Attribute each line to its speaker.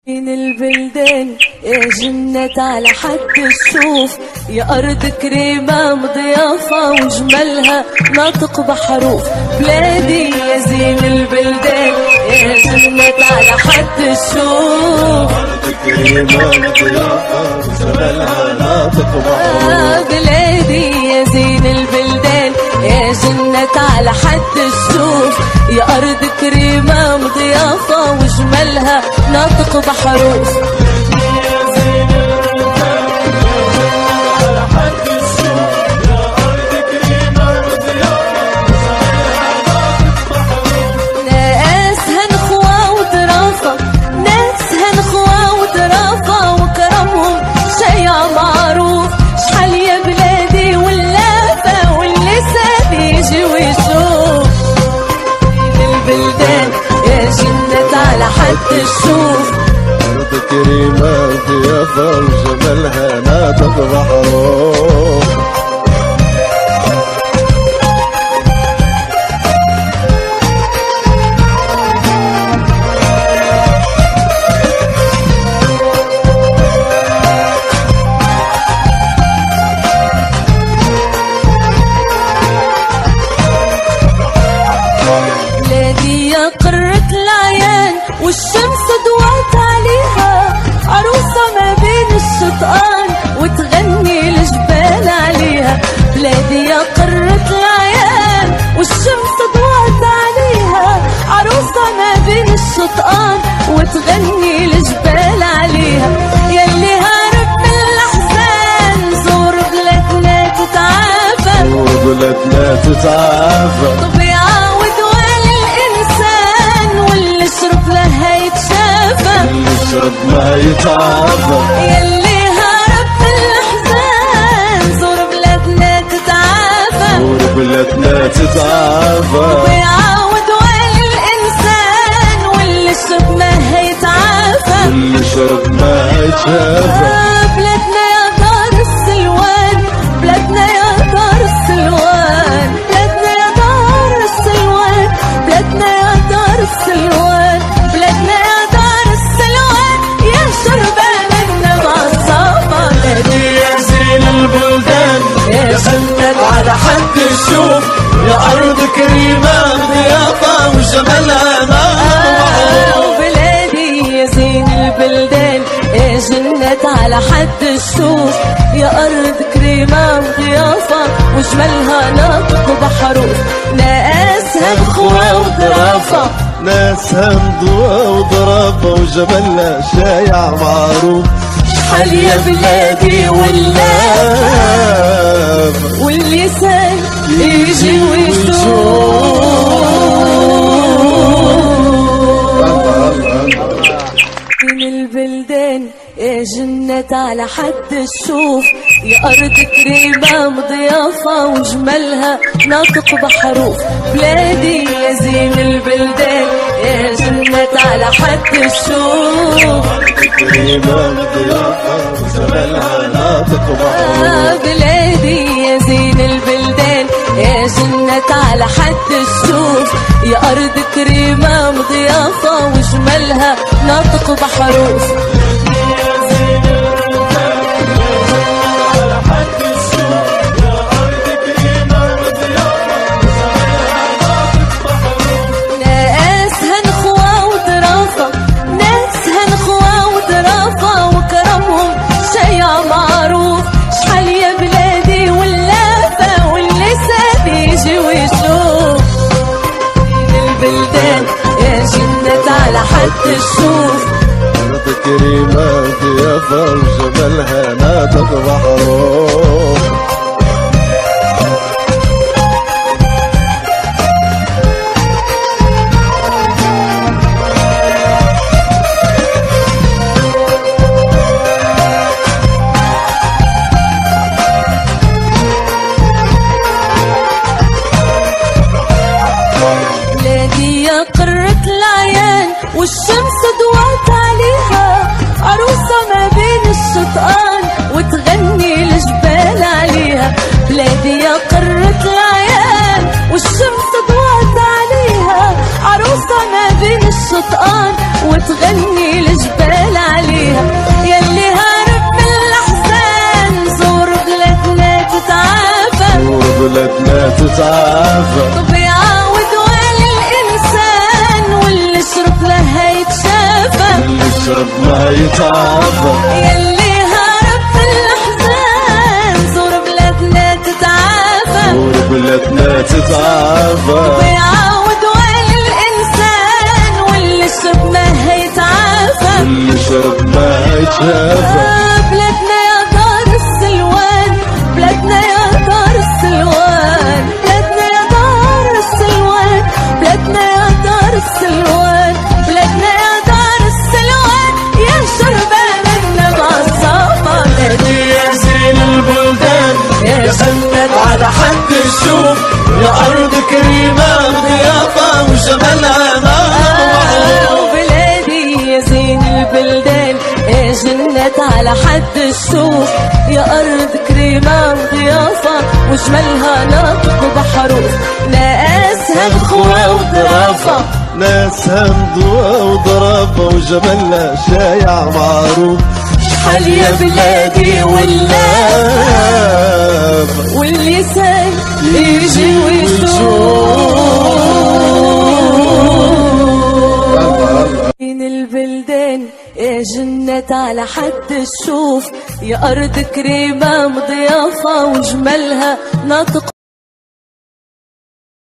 Speaker 1: من البلدان يا جنة على حد الشوف، يا أرض كريمة مضيافة وجمالها ناطق بحروف. بلادي يا زين البلدان يا جنة على حد الشوف،
Speaker 2: أرض كريمة مضيافة وجمالها ناطق بحروف.
Speaker 1: بلادي يا زين البلدان يا جنة على حد الشوف، يا أرض كريمة مضيافة وجمالها ناطق بحروف. حد الشوف
Speaker 2: أرض كريمة ضيافة وجمالها ناطق بحروف.
Speaker 1: بلادي يا قرة العيان والشمس ضوات عليها، عروسة ما بين الشطآن وتغني الجبال عليها. بلادي يا قرة العيان والشمس ضوات عليها، عروسة ما بين الشطآن وتغني الجبال عليها. يلي هارب من الأحزان زور بلادنا تتعافى،
Speaker 2: زور بلادنا تتعافى.
Speaker 1: طبيعة
Speaker 2: يشرب ما يتعافى.
Speaker 1: يلي هرب من الأحزان زور بلادنا تتعافى،
Speaker 2: زور بلادنا تتعافى.
Speaker 1: ويعاود وعي الإنسان واللي شرب ما هيتعافى،
Speaker 2: واللي شرب ما يتعافى.
Speaker 1: بلادنا يا دار السلوان، بلادنا يا دار السلوان، بلادنا يا دار السلوان، بلادنا يا دار السلوان، بلادنا يا دار السلوان يا شربان النبع الصافا.
Speaker 2: بلادي يا زين البلدان يا جنة على حد الشوف، يا أرض كريمة ضيافة وجمالها ناطق.
Speaker 1: بلادي يا زين البلدان يا جنة على حد الشوف، يا أرض كريمة وضيافة وجمالها ناطق بحروف. ناسها بخوة وظرافة،
Speaker 2: ناسها مضوى وضرافة وجمالها شايع معروف.
Speaker 1: شحال يا بلادي واللافة واللسان يجي ويشوف. من البلدان يا جنة على حد الشوف، يا أرض كريمة مضيافة وجمالها ناطق بحروف. بلادي يا زين البلدان يا جنة على حد الشوف،
Speaker 2: كريمة مضيافة وجمالها ناطق بحروف.
Speaker 1: بلادي يا زين البلدان يا جنة على حد الشوف، يا أرض كريمة مضيافة وجمالها ناطق بحروف. حد الشوف
Speaker 2: أرض كريمة ضيافة وجمالها ناطق بحروف.
Speaker 1: بلادي يا قرة العيان والشمس ضوات عليها، عروسة ما بين الشطآن وتغني الجبال
Speaker 2: يتعافى.
Speaker 1: طبيعة ودوال الإنسان واللي شرب لها يتشافى.
Speaker 2: اللي شرب ما يتعافى.
Speaker 1: يلي هرب في الأحزان زور بلادنا تتعافى.
Speaker 2: زور بلادنا تتعافى.
Speaker 1: طبيعة ودوال الإنسان واللي شرب ما هيتعافى.
Speaker 2: اللي شرب ما يتشافى.
Speaker 1: بلادنا يا دار السلوان، بلادنا يا دار السلوان، بلادنا يا دار السلوان، بلادنا يا دار السلوان، بلادنا يا دار السلوان، يا شربان النبع الصافى.
Speaker 2: بلادي يا زين البلدان، يا جنة على حد الشوف، يا أرض كريمة ضيافة وجمالها نار.
Speaker 1: بلادي يا زين البلدان، يا جنة على حد الشوف، يا أرض كريمة وضيافة وجمالها نطق بحروف. ناسها الخوة وظرافة،
Speaker 2: ناسها مضوى وضرافة وجمالها شايع معروف.
Speaker 1: شحال يا بلادي واللافة واللسان يجي ويشوف. من البلدان يا جنة على حد الشوف، يا أرض كريمة مضيافة وجمالها ناطق